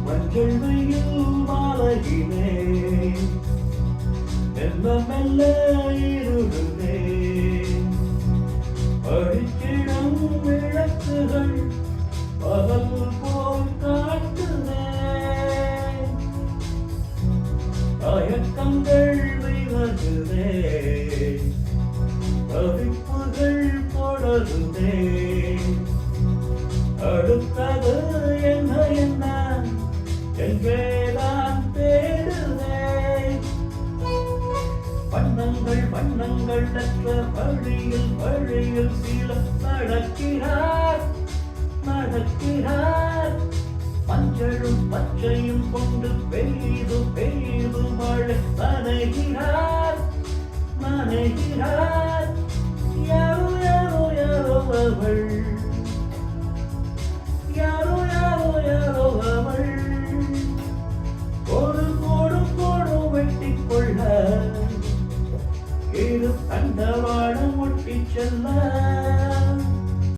மஞ்சள் வெயில் மாலையிலே மெல்ல மெல்ல இருளுதே படிக்கிடம் விளக்குகள் பகல் போல் காட்டுதே தயக்கங்கள் விலகுதே தவிப்புகள் தொடருதே அடுத்தது என்ன என்ன எங்கேதான் தேடுதே வண்ணங்கள் வண்ணங்கள் அற்ற வழியில் வழியில் சில நடக்கிறார் நடக்கிறார் மஞ்சளும் பச்சையும் கொண்டு பெய்து பெய்து மழை நனைகிறார் நனைகிறார் யாரோ யாரோ யாரோ அவள் யாரோ யாரோ யாரோ அவள் ஒரு கோடு கோடு வெட்டிக் கொள்ள இரு தண்டவாளம் ஒட்டி செல்ல